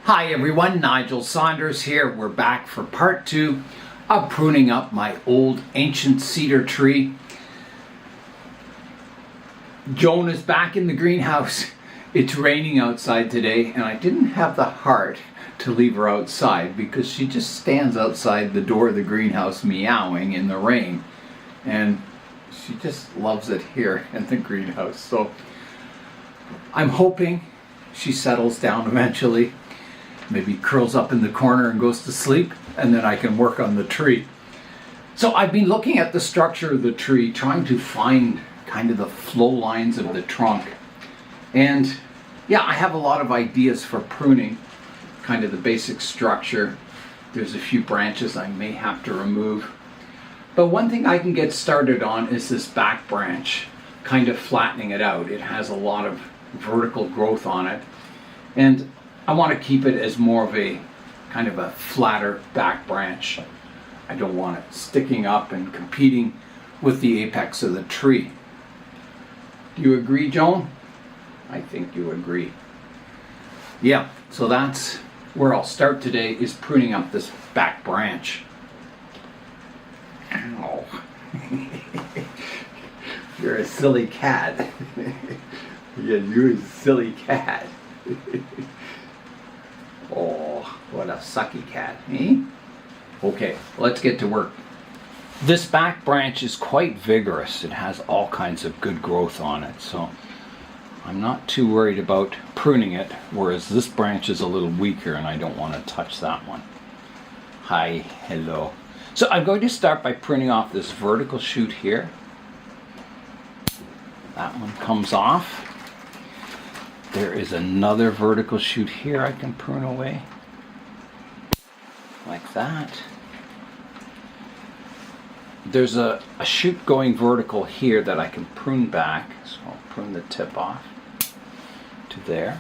Hi everyone, Nigel Saunders here. We're back for part 2 of pruning up my old ancient cedar tree. Joan is back in the greenhouse. It's raining outside today and I didn't have the heart to leave her outside because she just stands outside the door of the greenhouse meowing in the rain. And she just loves it here in the greenhouse. So I'm hoping she settles down eventually. Maybe curls up in the corner and goes to sleep, and then I can work on the tree. So I've been looking at the structure of the tree, trying to find kind of the flow lines of the trunk. And yeah, I have a lot of ideas for pruning, kind of the basic structure. There's a few branches I may have to remove. But one thing I can get started on is this back branch, kind of flattening it out. It has a lot of vertical growth on it. And I want to keep it as more of a kind of a flatter back branch. I don't want it sticking up and competing with the apex of the tree. Do you agree, Joan? I think you agree. Yeah, so that's where I'll start today, is pruning up this back branch. Ow. You're a silly cat. Yeah, you're a silly cat. Oh, what a sucky cat, eh? Okay, let's get to work. This back branch is quite vigorous. It has all kinds of good growth on it, so I'm not too worried about pruning it, whereas this branch is a little weaker and I don't want to touch that one. Hi, hello. So I'm going to start by pruning off this vertical shoot here. That one comes off. There is another vertical shoot here I can prune away, like that. There's a shoot going vertical here that I can prune back, so I'll prune the tip off to there.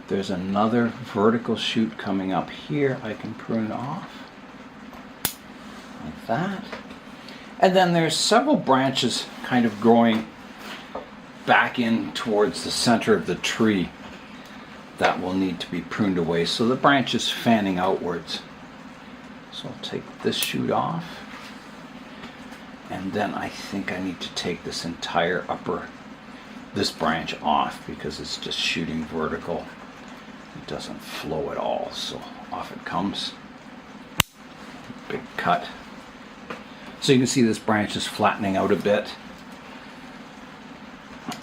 There's another vertical shoot coming up here I can prune off, like that. And then there's several branches kind of growing back in towards the center of the tree that will need to be pruned away. So the branch is fanning outwards. So I'll take this shoot off, and then I think I need to take this entire this branch off because it's just shooting vertical. It doesn't flow at all, so off it comes. Big cut. So you can see this branch is flattening out a bit.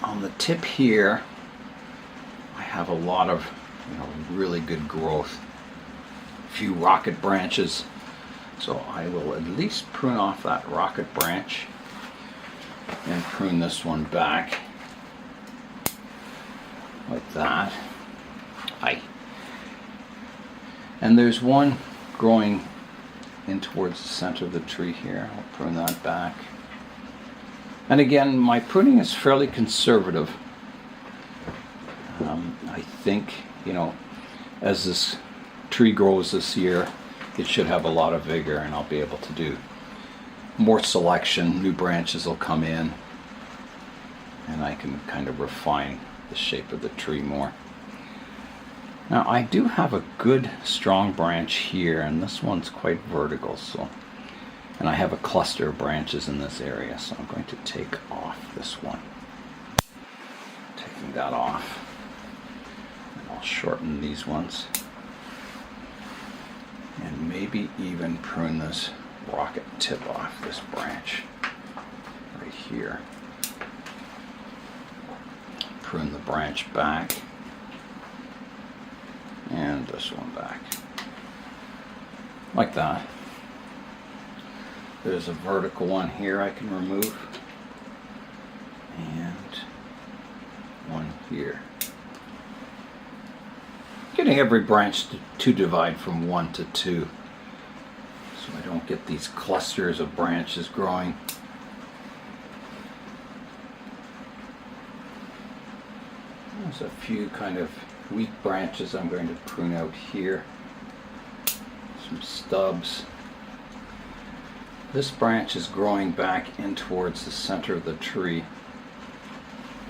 On the tip here, I have a lot of really good growth. A few rocket branches. So I will at least prune off that rocket branch and prune this one back. Like that. Aye. And there's one growing in towards the center of the tree here. I'll prune that back. And again, my pruning is fairly conservative. I think, as this tree grows this year, it should have a lot of vigor and I'll be able to do more selection. New branches will come in and I can kind of refine the shape of the tree more. Now, I do have a good strong branch here, and this one's quite vertical, and I have a cluster of branches in this area, so I'm going to take off this one. Taking that off. And I'll shorten these ones. And maybe even prune this rocket tip off this branch right here. Prune the branch back. And this one back. Like that. There's a vertical one here I can remove, and one here. Getting every branch to divide from 1 to 2 so I don't get these clusters of branches growing. There's a few kind of weak branches I'm going to prune out here. Some stubs. This branch is growing back in towards the center of the tree,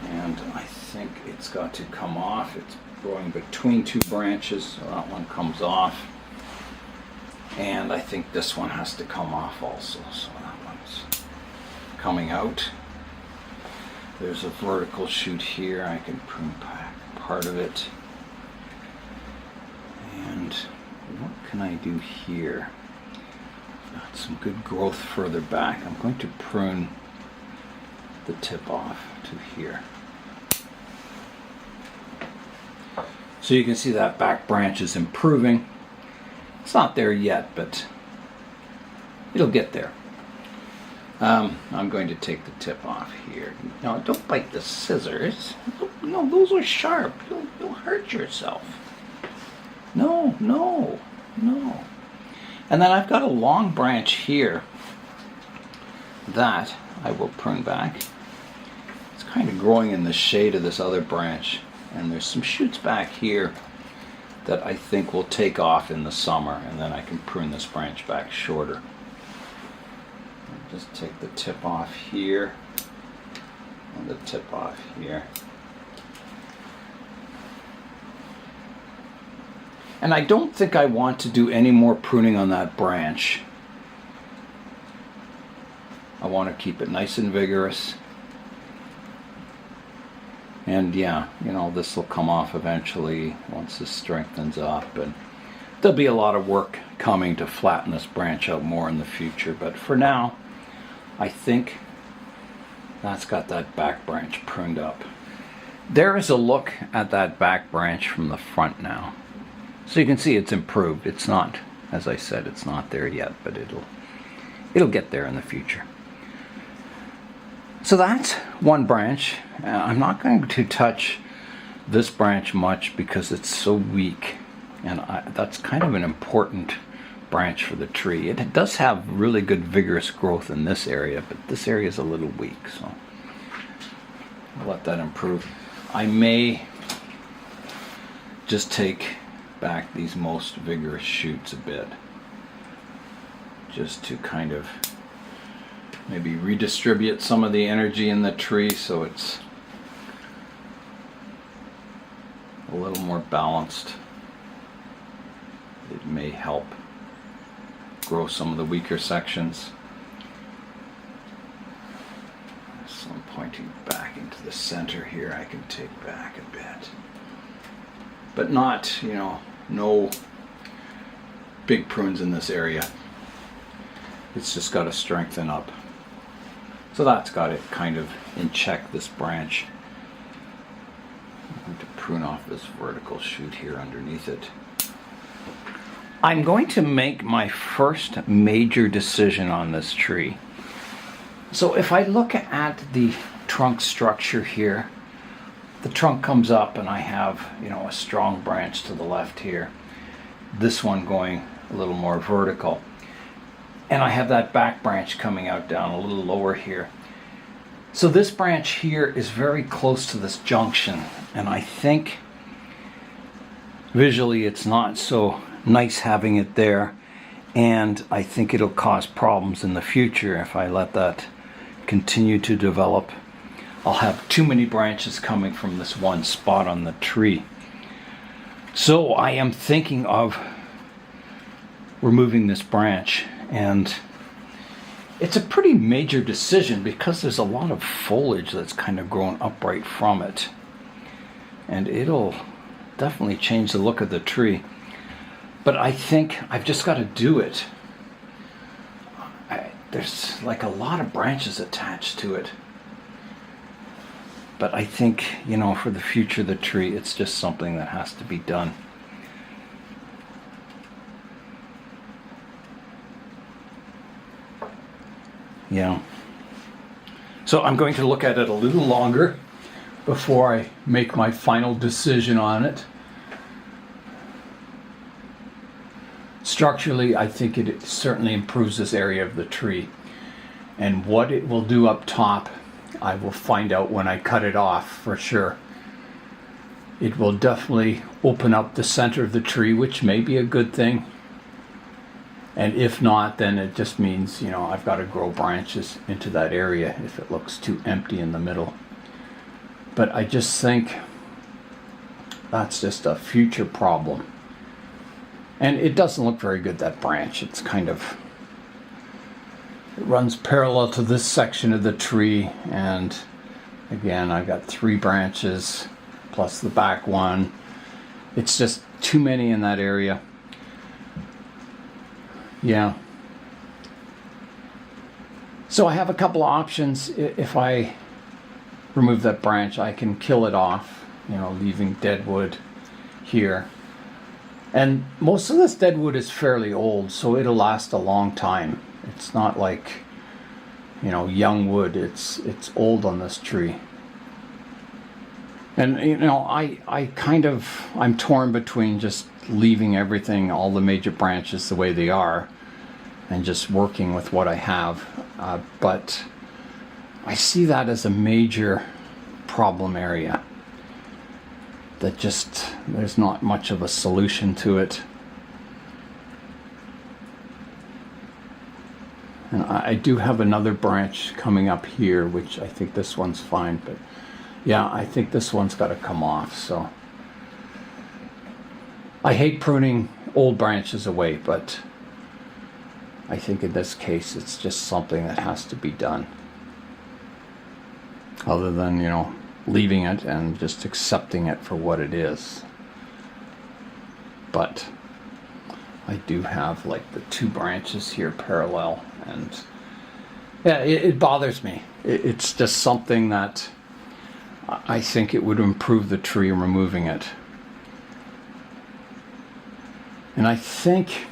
and I think it's got to come off. It's growing between two branches, so that one comes off. And I think this one has to come off also, so that one's coming out. There's a vertical shoot here. I can prune back part of it. And what can I do here? Got some good growth further back. I'm going to prune the tip off to here. So you can see that back branch is improving. It's not there yet, but it'll get there. I'm going to take the tip off here. Now, don't bite the scissors. No, those are sharp. You'll hurt yourself. No. And then I've got a long branch here that I will prune back. It's kind of growing in the shade of this other branch. And there's some shoots back here that I think will take off in the summer, and then I can prune this branch back shorter. Just take the tip off here and the tip off here. And I don't think I want to do any more pruning on that branch. I want to keep it nice and vigorous. And yeah, this will come off eventually once this strengthens up. And there'll be a lot of work coming to flatten this branch out more in the future. But for now, I think that's got that back branch pruned up. There is a look at that back branch from the front now. So you can see it's improved. It's not, as I said, it's not there yet, but it'll get there in the future. So that's one branch. I'm not going to touch this branch much because it's so weak, and that's kind of an important branch for the tree. It does have really good vigorous growth in this area, but this area is a little weak, so I'll let that improve. I may just take back these most vigorous shoots a bit, just to kind of maybe redistribute some of the energy in the tree so it's a little more balanced. It may help grow some of the weaker sections. So I'm pointing back into the center here. I can take back a bit, but not, no big prunes in this area. It's just got to strengthen up. So that's got it kind of in check, this branch. I'm going to prune off this vertical shoot here underneath it. I'm going to make my first major decision on this tree. So if I look at the trunk structure here, the trunk comes up and I have, a strong branch to the left here. This one going a little more vertical. And I have that back branch coming out down a little lower here. So this branch here is very close to this junction, and I think visually it's not so nice having it there, and I think it'll cause problems in the future if I let that continue to develop. I'll have too many branches coming from this one spot on the tree. So I am thinking of removing this branch, and it's a pretty major decision because there's a lot of foliage that's kind of grown upright from it, and it'll definitely change the look of the tree. But I think I've just got to do it. There's like a lot of branches attached to it, but I think, for the future of the tree, it's just something that has to be done. So I'm going to look at it a little longer before I make my final decision on it. Structurally, I think it certainly improves this area of the tree. And what it will do up top, I will find out when I cut it off for sure. It will definitely open up the center of the tree, which may be a good thing. And if not, then it just means, I've got to grow branches into that area if it looks too empty in the middle. But I just think that's just a future problem. And it doesn't look very good, that branch. It's kind of, it runs parallel to this section of the tree, and again, I've got 3 branches plus the back one. It's just too many in that area. Yeah. So I have a couple of options. If I remove that branch, I can kill it off, you know, leaving dead wood here. And most of this dead wood is fairly old, so it'll last a long time. It's not like, you know, young wood. It's old on this tree. And, you know, I'm torn between just leaving everything, all the major branches the way they are, and just working with what I have. But I see that as a major problem area. That just, there's not much of a solution to it. And I do have another branch coming up here, which I think this one's fine, but yeah, I think this one's got to come off. So I hate pruning old branches away, but I think in this case it's just something that has to be done. Other than, you know, leaving it and just accepting it for what it is. But I do have like the 2 branches here parallel, and yeah, it bothers me. It's just something that I think it would improve the tree removing it. And I think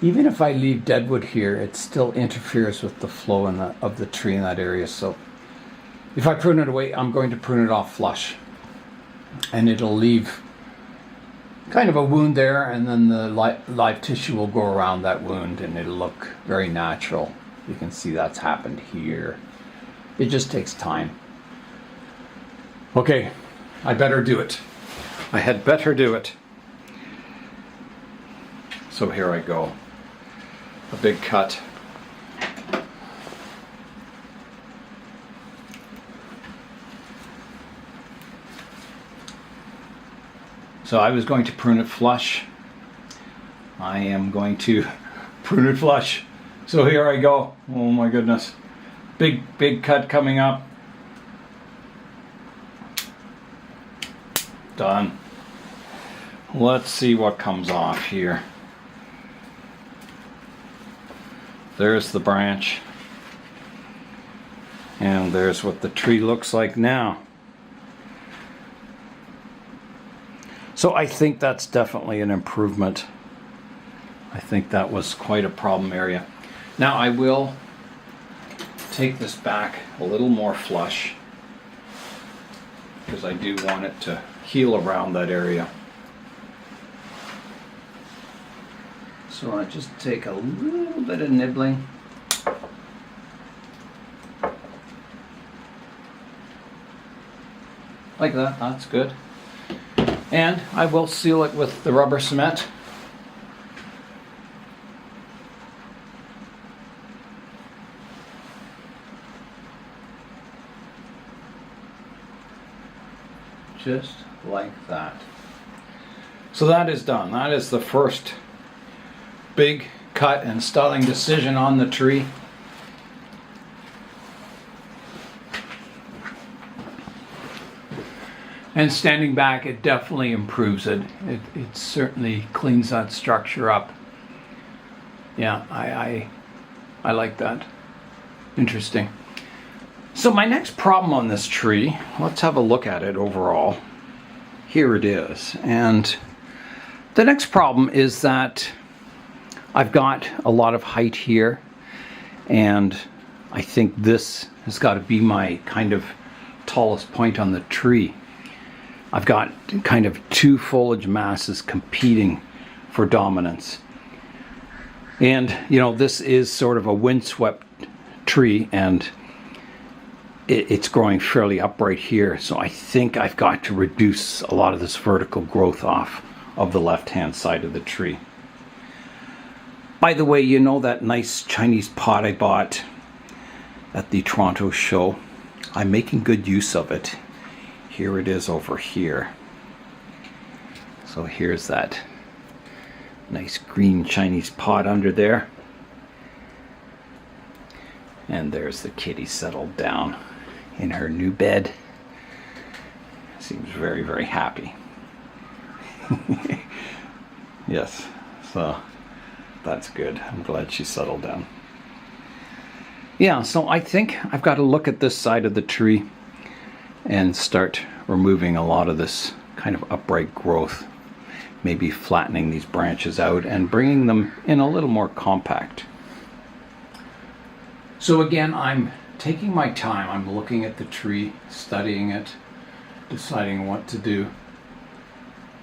even if I leave deadwood here, it still interferes with the flow of the tree in that area. So if I prune it away, I'm going to prune it off flush. And it'll leave kind of a wound there, and then the live tissue will go around that wound, and it'll look very natural. You can see that's happened here. It just takes time. Okay, I better do it. I had better do it. So here I go. A big cut. So I was going to prune it flush. I am going to prune it flush. So here I go. Oh my goodness. Big cut coming up. Done. Let's see what comes off here. There's the branch. And there's what the tree looks like now. So I think that's definitely an improvement. I think that was quite a problem area. Now I will take this back a little more flush, because I do want it to heal around that area. So I just take a little bit of nibbling. Like that, that's good. And I will seal it with the rubber cement. Just like that. So that is done. That is the first big cut and styling decision on the tree. And standing back, it definitely improves it. It certainly cleans that structure up. Yeah, I like that. Interesting. So my next problem on this tree, let's have a look at it overall. Here it is. And the next problem is that I've got a lot of height here, and I think this has got to be my kind of tallest point on the tree. I've got kind of 2 foliage masses competing for dominance. And, you know, this is sort of a windswept tree, and it's growing fairly upright here. So I think I've got to reduce a lot of this vertical growth off of the left-hand side of the tree. By the way, you know that nice Chinese pot I bought at the Toronto show? I'm making good use of it. here it is over here. So here's that nice green Chinese pot under there. And there's the kitty settled down in her new bed. Seems very, very happy. Yes, so that's good. I'm glad she settled down. Yeah, so I think I've got to look at this side of the tree and start removing a lot of this kind of upright growth. Maybe flattening these branches out and bringing them in a little more compact. So again, I'm taking my time. I'm looking at the tree, studying it, deciding what to do.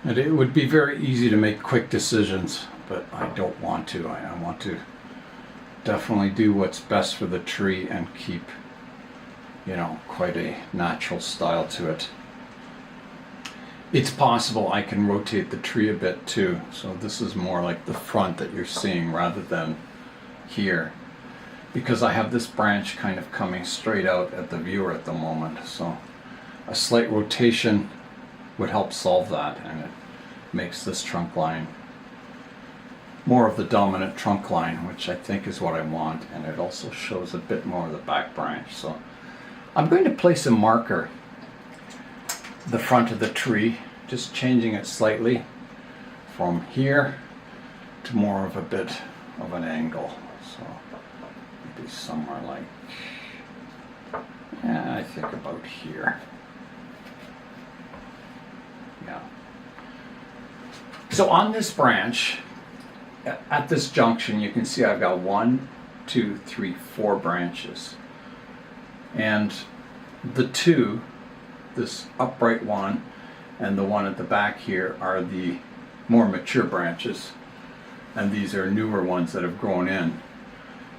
And it would be very easy to make quick decisions, but I don't want to. I want to definitely do what's best for the tree and keep, you know, quite a natural style to it. It's possible I can rotate the tree a bit too. So this is more like the front that you're seeing rather than here, because I have this branch kind of coming straight out at the viewer at the moment. So a slight rotation would help solve that, and it makes this trunk line more of the dominant trunk line, which I think is what I want, and it also shows a bit more of the back branch. So I'm going to place a marker the front of the tree, just changing it slightly from here to more of a bit of an angle. So maybe somewhere like, yeah, I think about here. Yeah. So on this branch, at this junction, you can see I've got 1, 2, 3, 4 branches. And the two, this upright one and the one at the back here, are the more mature branches. And these are newer ones that have grown in.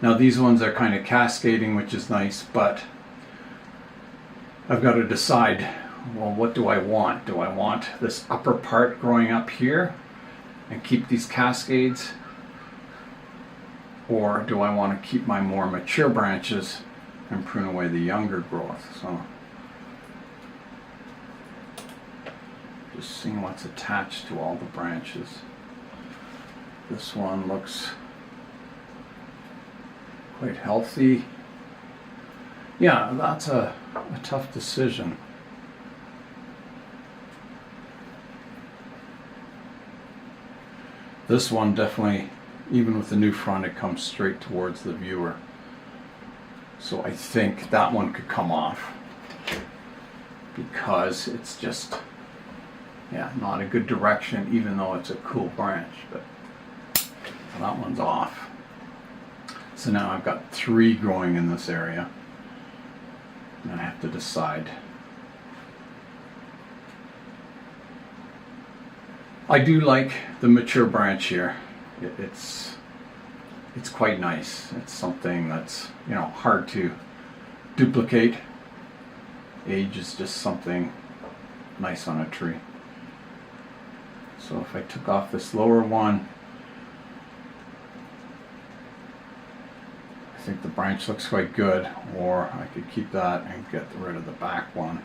Now these ones are kind of cascading, which is nice, but I've got to decide, well, what do I want? Do I want this upper part growing up here and keep these cascades? Or do I want to keep my more mature branches and prune away the younger growth? So just seeing what's attached to all the branches. This one looks quite healthy. Yeah, that's a tough decision. This one definitely, even with the new front, it comes straight towards the viewer. So I think that one could come off because it's just, yeah, not a good direction, even though it's a cool branch. But that one's off. So now I've got 3 growing in this area, and I have to decide. I do like the mature branch here. It's quite nice. It's something that's, you know, hard to duplicate. Age is just something nice on a tree. So if I took off this lower one, I think the branch looks quite good, or I could keep that and get rid of the back one.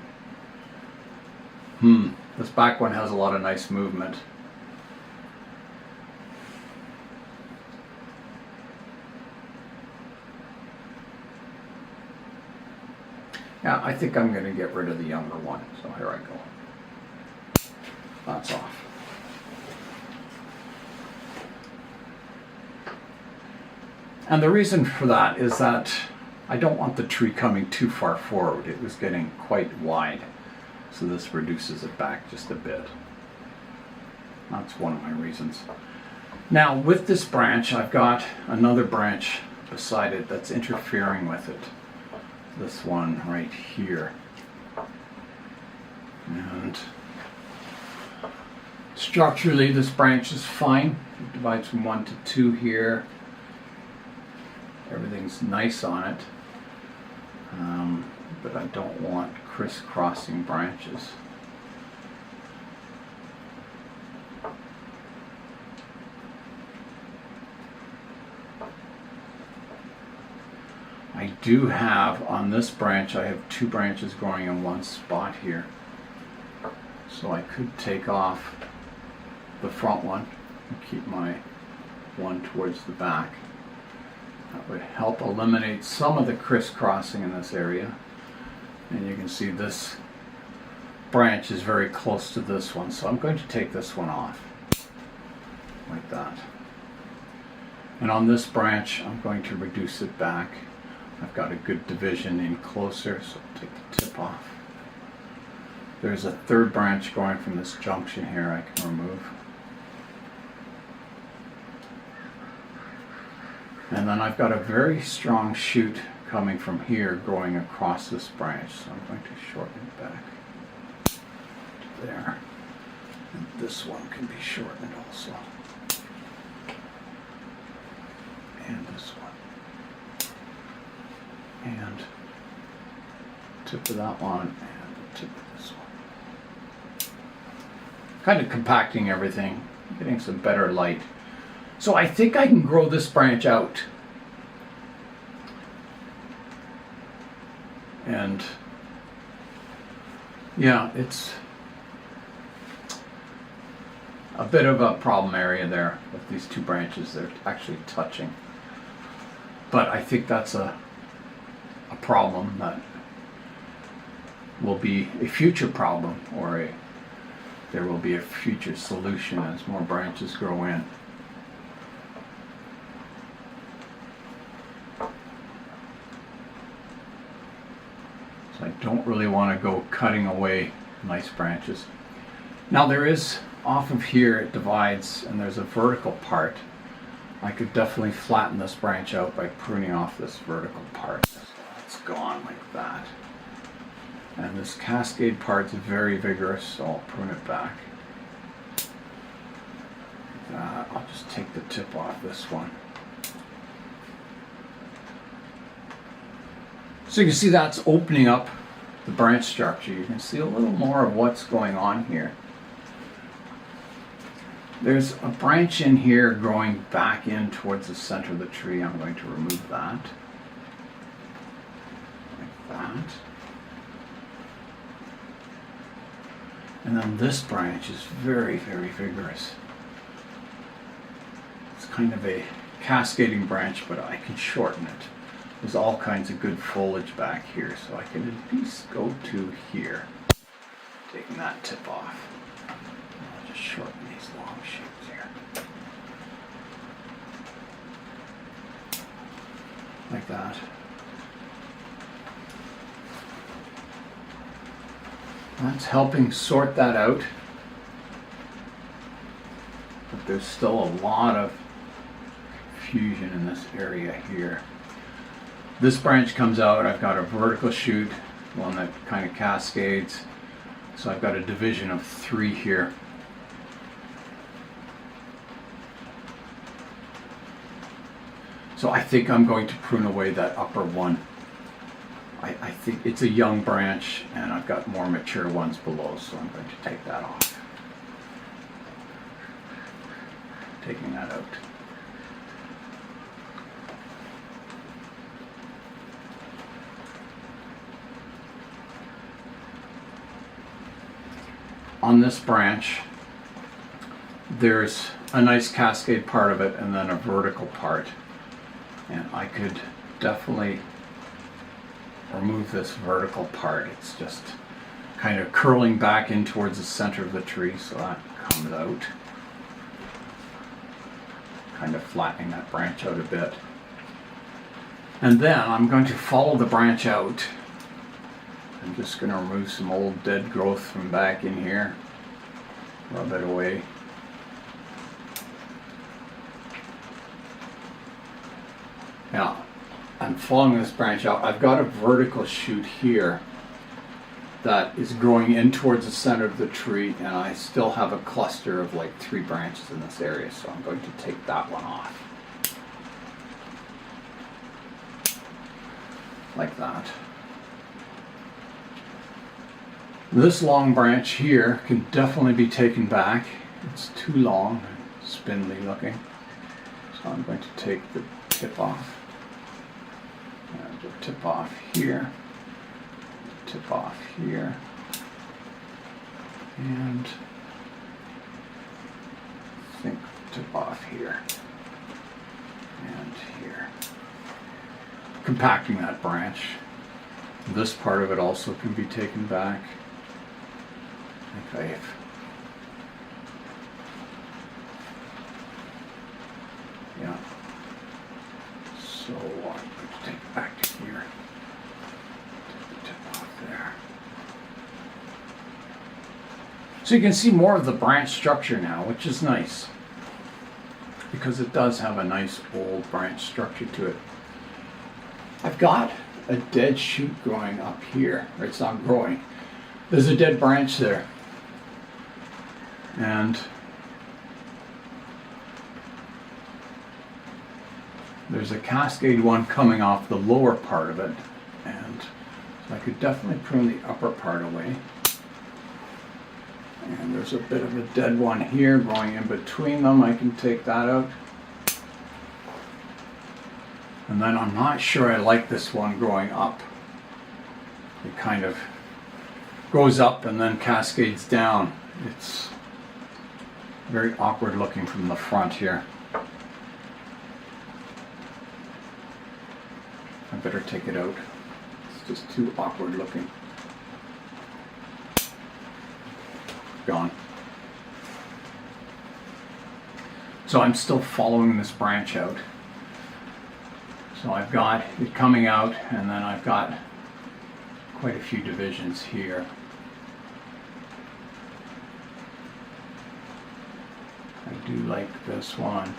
This back one has a lot of nice movement. Yeah, I think I'm going to get rid of the younger one. So here I go. That's off. And the reason for that is that I don't want the tree coming too far forward. It was getting quite wide. So this reduces it back just a bit. That's one of my reasons. Now with this branch, I've got another branch beside it that's interfering with it. This one right here. And structurally this branch is fine. It divides from 1 to 2 here. Everything's nice on it. But I don't want crisscrossing branches. I do have, on this branch, I have 2 branches growing in one spot here. So I could take off the front one and keep my one towards the back. That would help eliminate some of the crisscrossing in this area. And you can see this branch is very close to this one, so I'm going to take this one off like that. And on this branch I'm going to reduce it back. I've got a good division in closer, so I'll take the tip off. There's a third branch going from this junction here I can remove. And then I've got a very strong shoot coming from here going across this branch, so I'm going to shorten it back to there. And this one can be shortened also. And this one. And tip of that one and the tip of this one. Kind of compacting everything, getting some better light. So I think I can grow this branch out. And yeah, it's a bit of a problem area there with these two branches. They're actually touching. But I think that's a problem that will be a future problem, or there will be a future solution as more branches grow in. So I don't really want to go cutting away nice branches. Now there is, off of here it divides and there's a vertical part. I could definitely flatten this branch out by pruning off this vertical part. So it's gone like that. And this cascade part's very vigorous, so I'll prune it back. I'll just take the tip off this one. So you can see that's opening up the branch structure. You can see a little more of what's going on here. There's a branch in here growing back in towards the center of the tree. I'm going to remove that. Like that. And then this branch is very, very vigorous. It's kind of a cascading branch, but I can shorten it. There's all kinds of good foliage back here, so I can at least go to here. Taking that tip off. I'll just shorten these long shoots here. Like that. That's helping sort that out. But there's still a lot of fusion in this area here. This branch comes out, I've got a vertical shoot, one that kind of cascades. So I've got a division of 3 here. So I think I'm going to prune away that upper one. I think it's a young branch and I've got more mature ones below, so I'm going to take that off. Taking that out. On this branch, there's a nice cascade part of it and then a vertical part. And I could definitely remove this vertical part. It's just kind of curling back in towards the center of the tree, so that comes out. Kind of flattening that branch out a bit. And then I'm going to follow the branch out. I'm just going to remove some old dead growth from back in here. Rub it away. Now, I'm following this branch out. I've got a vertical shoot here that is growing in towards the center of the tree, and I still have a cluster of like 3 branches in this area, so I'm going to take that one off. Like that. This long branch here can definitely be taken back. It's too long, spindly looking. So I'm going to take the tip off. And the tip off here. Tip off here. And I think tip off here and here. Compacting that branch. This part of it also can be taken back. I think yeah. So I'm going to take it back to here. Take the tip off there. So you can see more of the branch structure now, which is nice. Because it does have a nice old branch structure to it. I've got a dead shoot growing up here. Or it's not growing. There's a dead branch there. And there's a cascade one coming off the lower part of it. And so I could definitely prune the upper part away. And there's a bit of a dead one here growing in between them. I can take that out. And then I'm not sure I like this one growing up. It kind of goes up and then cascades down. It's very awkward looking from the front here. I better take it out. It's just too awkward looking. Gone. So I'm still following this branch out. So I've got it coming out, and then I've got quite a few divisions here. I do like this one.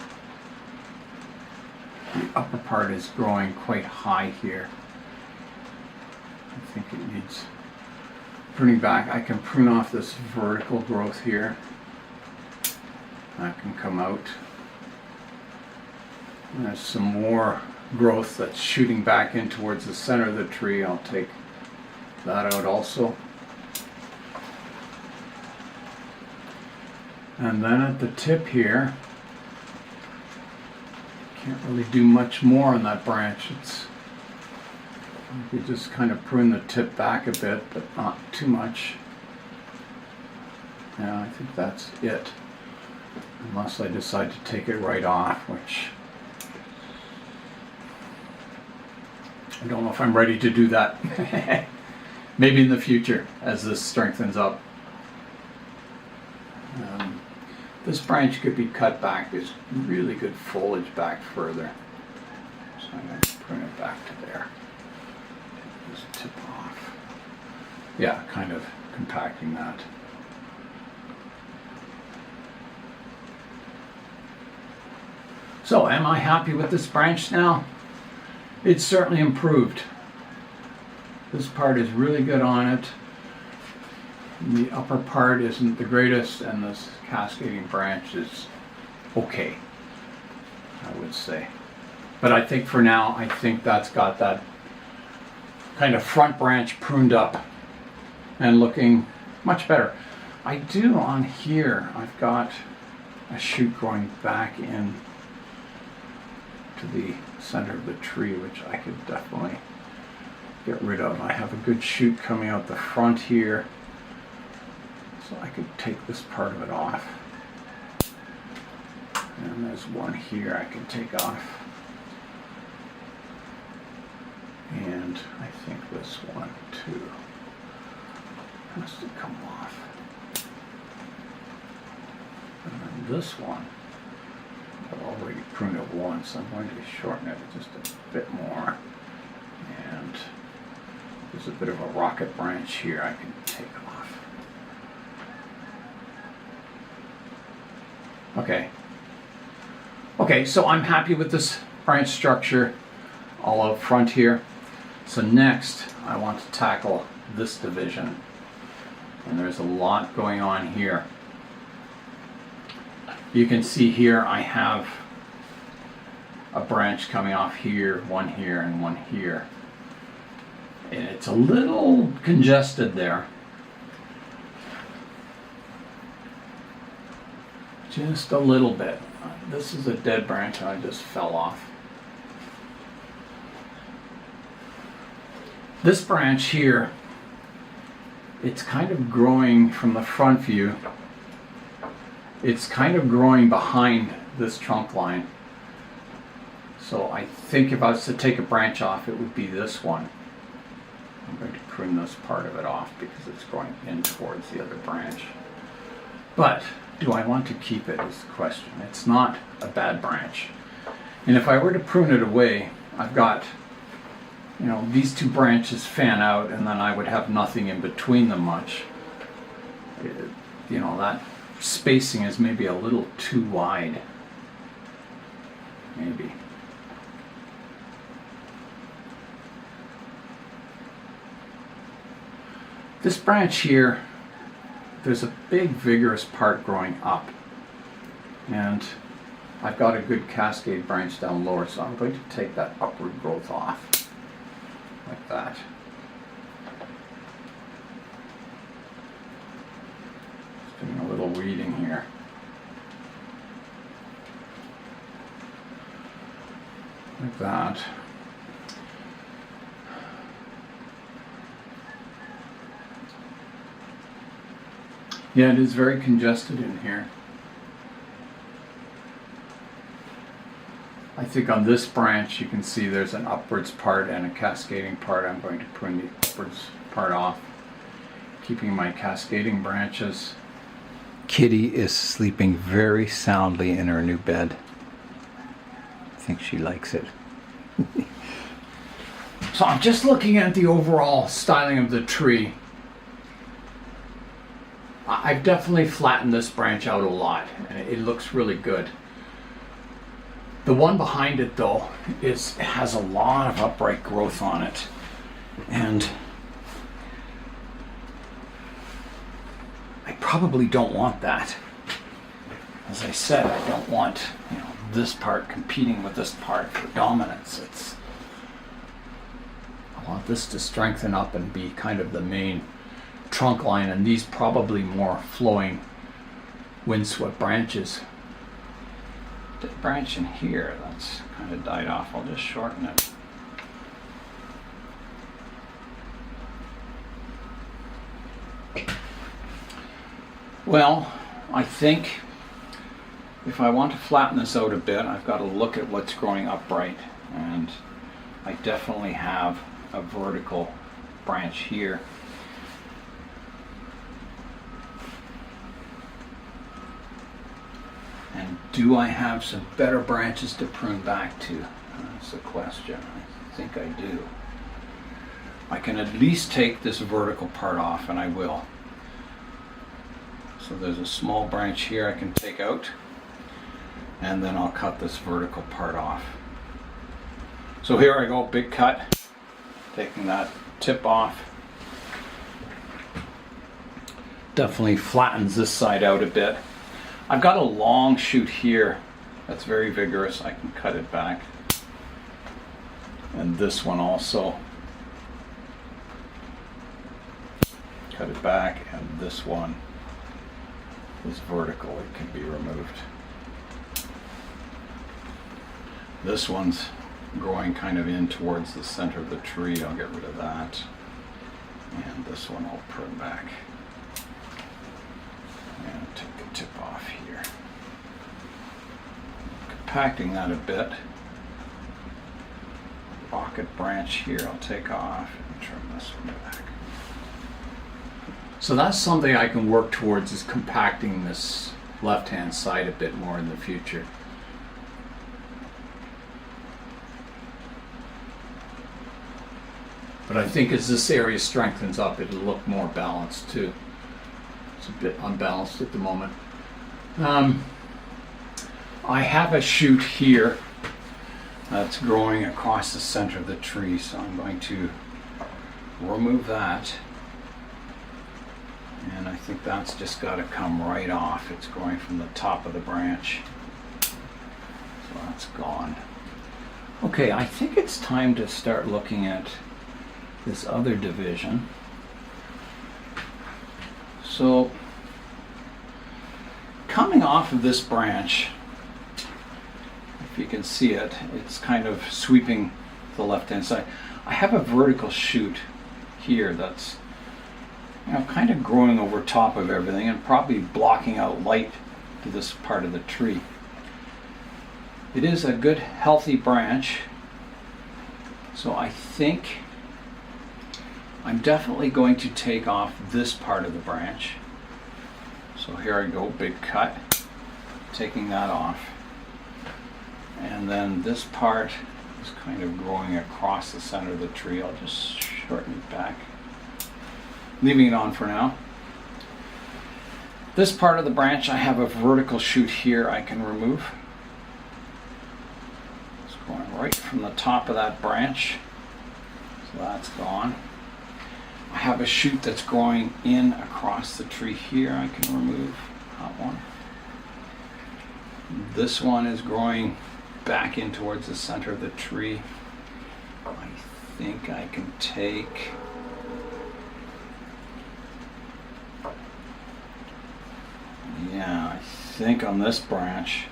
The upper part is growing quite high here. I think it needs pruning back. I can prune off this vertical growth here. That can come out. And there's some more growth that's shooting back in towards the center of the tree. I'll take that out also. And then at the tip here, can't really do much more on that branch. You just kind of prune the tip back a bit, but not too much. Yeah, I think that's it. Unless I decide to take it right off, which I don't know if I'm ready to do that. Maybe in the future as this strengthens up. This branch could be cut back. There's really good foliage back further. So I'm going to prune it back to there. Take this tip off. Yeah, kind of compacting that. So am I happy with this branch now? It's certainly improved. This part is really good on it. The upper part isn't the greatest, and this cascading branch is okay, I would say. But I think for now, I think that's got that kind of front branch pruned up and looking much better. I do on here, I've got a shoot growing back in to the center of the tree, which I could definitely get rid of. I have a good shoot coming out the front here, so I could take this part of it off. And there's one here I can take off. And I think this one too has to come off. And then this one, I've already pruned it once. I'm going to shorten it just a bit more. And there's a bit of a rocket branch here I can take off. Okay, so I'm happy with this branch structure all up front here. So next, I want to tackle this division. And there's a lot going on here. You can see here I have a branch coming off here, and one here. And it's a little congested there. Just a little bit. This is a dead branch and I just fell off. This branch here it's kind of growing from the front view. It's kind of growing behind this trunk line. So I think if I was to take a branch off, it would be this one. I'm going to prune this part of it off because it's growing in towards the other branch. But do I want to keep it is the question. It's not a bad branch. And if I were to prune it away, I've got, you know, these two branches fan out and then I would have nothing in between them much. You know, that spacing is maybe a little too wide. Maybe. This branch here, there's a big vigorous part growing up, and I've got a good cascade branch down lower, so I'm going to take that upward growth off like that. Just doing a little weeding here. Like that. Yeah, it is very congested in here. I think on this branch you can see there's an upwards part and a cascading part. I'm going to prune the upwards part off, keeping my cascading branches. Kitty is sleeping very soundly in her new bed. I think she likes it. So I'm just looking at the overall styling of the tree. I've definitely flattened this branch out a lot, and it looks really good. The one behind it, though, has a lot of upright growth on it, and I probably don't want that. As I said, I don't want, you know, this part competing with this part for dominance. I want this to strengthen up and be kind of the main trunk line, and these probably more flowing windswept branches. The branch in here that's kind of died off, I'll just shorten it. Well, I think if I want to flatten this out a bit, I've got to look at what's growing upright, and I definitely have a vertical branch here. And do I have some better branches to prune back to? That's the question. I think I do. I can at least take this vertical part off, and I will. So there's a small branch here I can take out, and then I'll cut this vertical part off. So here I go, big cut, taking that tip off. Definitely flattens this side out a bit. I've got a long shoot here that's very vigorous. I can cut it back. And this one also. Cut it back, and this one is vertical. It can be removed. This one's growing kind of in towards the center of the tree. I'll get rid of that. And this one I'll prune back. And take the tip off here. Compacting that a bit. Rocket branch here I'll take off and trim this one back. So that's something I can work towards, is compacting this left-hand side a bit more in the future. But I think as this area strengthens up, it'll look more balanced too. It's a bit unbalanced at the moment. I have a shoot here that's growing across the center of the tree, so I'm going to remove that. And I think that's just got to come right off. It's growing from the top of the branch. So that's gone. Okay, I think it's time to start looking at this other division. So, coming off of this branch, if you can see it, it's kind of sweeping the left-hand side. I have a vertical shoot here that's kind of growing over top of everything and probably blocking out light to this part of the tree. It is a good healthy branch, so I think I'm definitely going to take off this part of the branch. So here I go, big cut, taking that off. And then this part is kind of growing across the center of the tree. I'll just shorten it back, leaving it on for now. This part of the branch, I have a vertical shoot here I can remove. It's going right from the top of that branch, so that's gone. I have a shoot that's growing in across the tree here. I can remove that one. This one is growing back in towards the center of the tree. I think I can take I think on this branch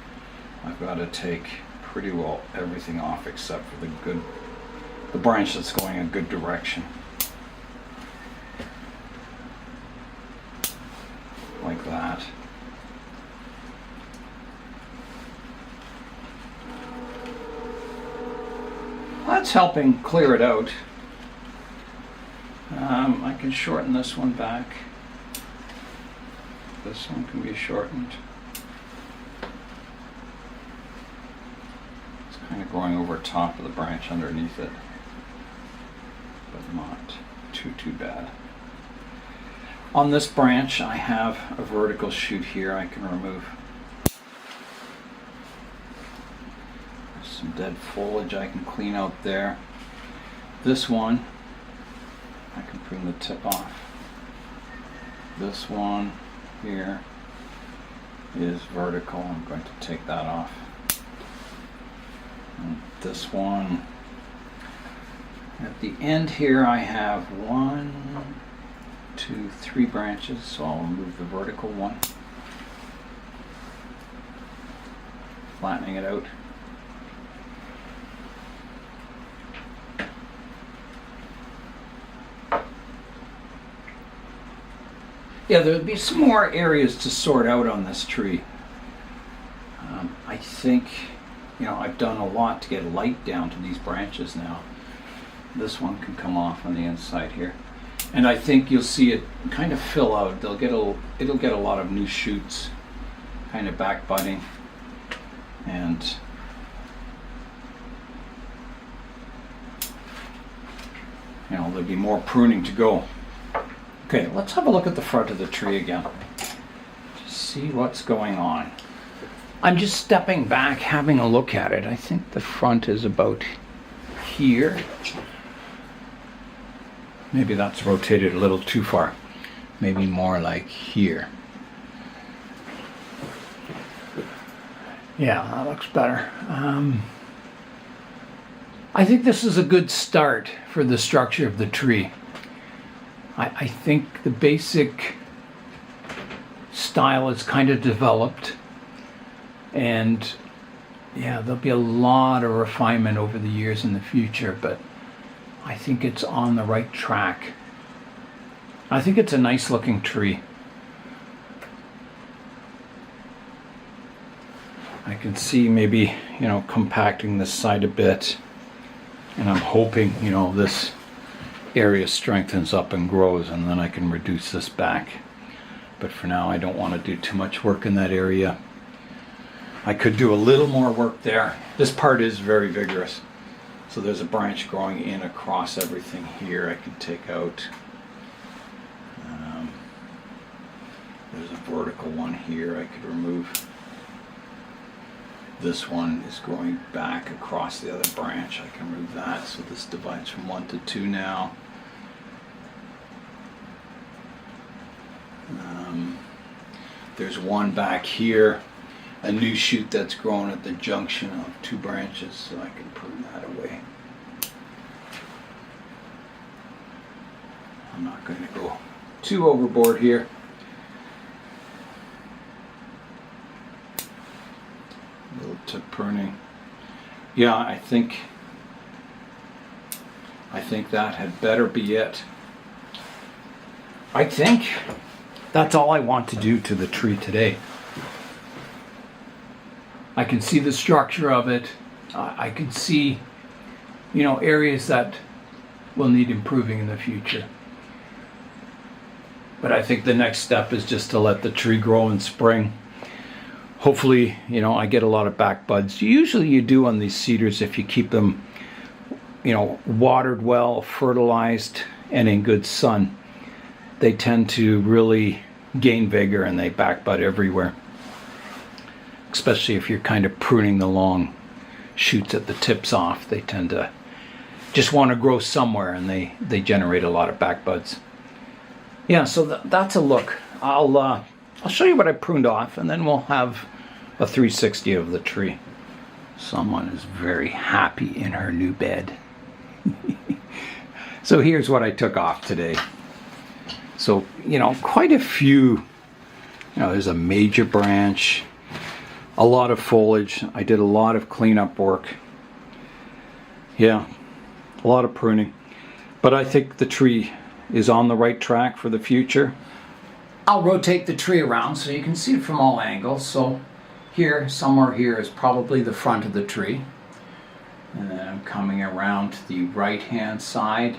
I've got to take pretty well everything off except for the branch that's going a good direction. Like that. That's helping clear it out. I can shorten this one back. This one can be shortened. It's kind of growing over top of the branch underneath it, but not too bad. On this branch, I have a vertical shoot here I can remove. There's some dead foliage I can clean out there. This one, I can prune the tip off. This one here is vertical. I'm going to take that off. And this one, at the end here, I have 1, 2, 3 branches, so I'll remove the vertical one, flattening it out. Yeah, there'll be some more areas to sort out on this tree. I think, I've done a lot to get light down to these branches now. This one can come off on the inside here. And I think you'll see it kind of fill out. It'll get a lot of new shoots, kind of back budding, and there'll be more pruning to go. Okay, let's have a look at the front of the tree again. Just see what's going on. I'm just stepping back, having a look at it. I think the front is about here. Maybe that's rotated a little too far. Maybe more like here. Yeah, that looks better. I think this is a good start for the structure of the tree. I think the basic style is kind of developed, and there'll be a lot of refinement over the years in the future, but I think it's on the right track. I think it's a nice looking tree. I can see maybe, compacting this side a bit, and I'm hoping, this area strengthens up and grows, and then I can reduce this back. But for now, I don't want to do too much work in that area. I could do a little more work there. This part is very vigorous. So there's a branch growing in across everything here I can take out. There's a vertical one here I could remove. This one is growing back across the other branch. I can remove that. So this divides from 1 to 2 now. There's one back here, a new shoot that's grown at the junction of 2 branches, so I can prune that away. I'm not going to go too overboard here. A little tip pruning. Yeah, I think that had better be it. I think that's all I want to do to the tree today. I can see the structure of it. I can see, areas that will need improving in the future. But I think the next step is just to let the tree grow in spring. Hopefully, I get a lot of back buds. Usually you do on these cedars if you keep them, watered well, fertilized, and in good sun. They tend to really gain vigor and they back bud everywhere. Especially if you're kind of pruning the long shoots at the tips off. They tend to just want to grow somewhere and they generate a lot of back buds. Yeah, so that's a look. I'll show you what I pruned off and then we'll have a 360 of the tree. Someone is very happy in her new bed. So here's what I took off today. So, quite a few, there's a major branch, a lot of foliage. I did a lot of cleanup work. Yeah, a lot of pruning. But I think the tree is on the right track for the future. I'll rotate the tree around so you can see it from all angles. So here, somewhere here is probably the front of the tree. And then I'm coming around to the right-hand side.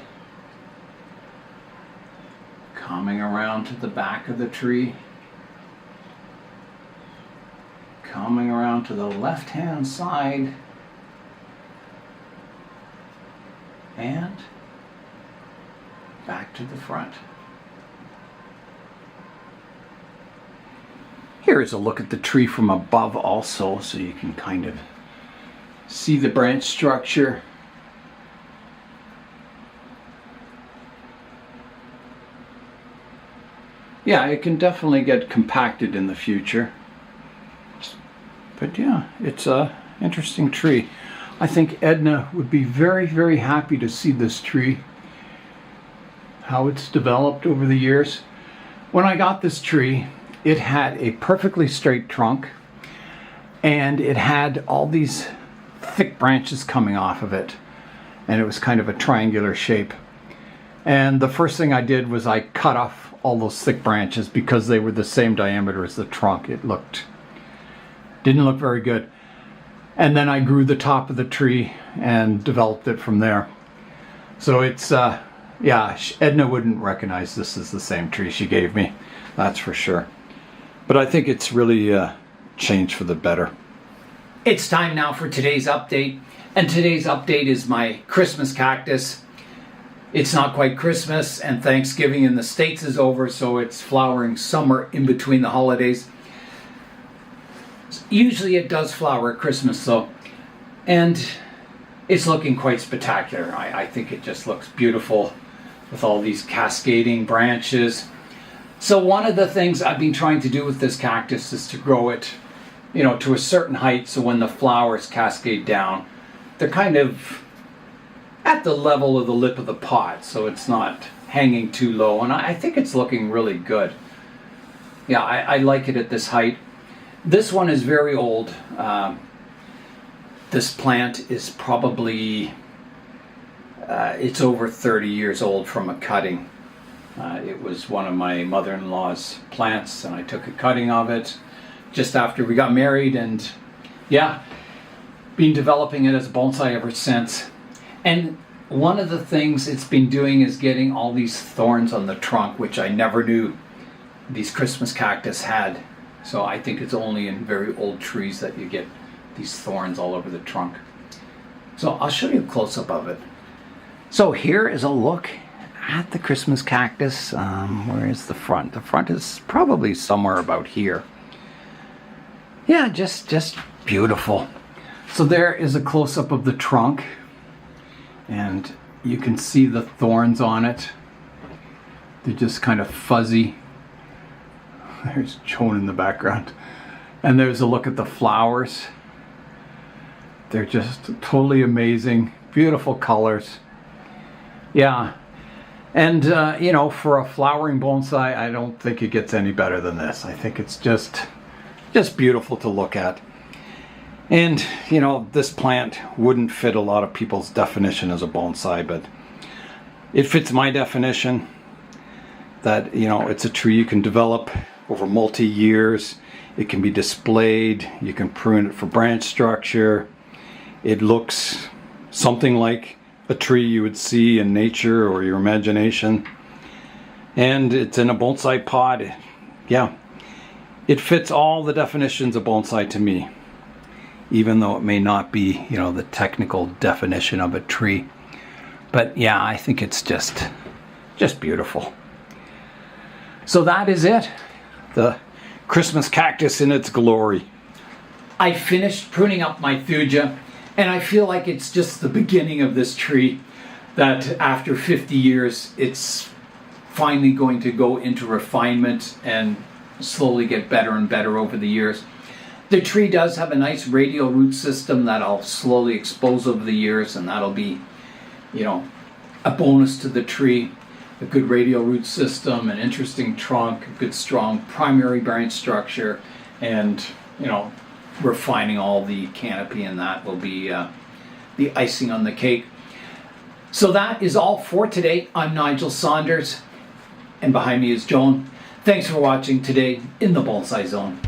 Coming around to the back of the tree. Coming around to the left-hand side. And back to the front. Here is a look at the tree from above also, so you can kind of see the branch structure. Yeah, it can definitely get compacted in the future. But yeah, it's an interesting tree. I think Edna would be very, very happy to see this tree, how it's developed over the years. When I got this tree, it had a perfectly straight trunk and it had all these thick branches coming off of it, and it was kind of a triangular shape. And the first thing I did was I cut off all those thick branches because they were the same diameter as the trunk. It didn't look very good. And then I grew the top of the tree and developed it from there. So it's, yeah, Edna wouldn't recognize this as the same tree she gave me, that's for sure. But I think it's really changed for the better. It's time now for today's update. And today's update is my Christmas cactus. It's not quite Christmas, and Thanksgiving in the States is over, so it's flowering somewhere in between the holidays. Usually it does flower at Christmas though, and it's looking quite spectacular. I think it just looks beautiful with all these cascading branches. So one of the things I've been trying to do with this cactus is to grow it, to a certain height, so when the flowers cascade down, they're kind of at the level of the lip of the pot, so it's not hanging too low, and I think it's looking really good. Yeah, I like it at this height. This one is very old. This plant is probably, it's over 30 years old from a cutting. It was one of my mother-in-law's plants, and I took a cutting of it just after we got married, and yeah, been developing it as a bonsai ever since. And one of the things it's been doing is getting all these thorns on the trunk, which I never knew these Christmas cactus had. So I think it's only in very old trees that you get these thorns all over the trunk. So I'll show you a close-up of it. So here is a look at the Christmas cactus. Where is the front? The front is probably somewhere about here. Yeah, just beautiful. So there is a close-up of the trunk, and you can see the thorns on it. They're just kind of fuzzy. There's Joan in the background. And there's a look at the flowers. They're just totally amazing. Beautiful colors. Yeah. And, for a flowering bonsai, I don't think it gets any better than this. I think it's just beautiful to look at. And, this plant wouldn't fit a lot of people's definition as a bonsai, but it fits my definition. that, you know, it's a tree you can develop over multi-years. It can be displayed. You can prune it for branch structure. It looks something like a tree you would see in nature or your imagination. And it's in a bonsai pot. Yeah, it fits all the definitions of bonsai to me, even though it may not be, you know, the technical definition of a tree. But yeah, I think it's just beautiful. So that is it. The Christmas cactus in its glory. I finished pruning up my Thuja, and I feel like it's just the beginning of this tree, that after 50 years it's finally going to go into refinement and slowly get better and better over the years. The tree does have a nice radial root system that I'll slowly expose over the years, and that'll be, you know, a bonus to the tree. A good radial root system, an interesting trunk, a good strong primary branch structure, and, you know, refining all the canopy, and that will be the icing on the cake. So that is all for today. I'm Nigel Saunders, and behind me is Joan. Thanks for watching today in the Bonsai Zone.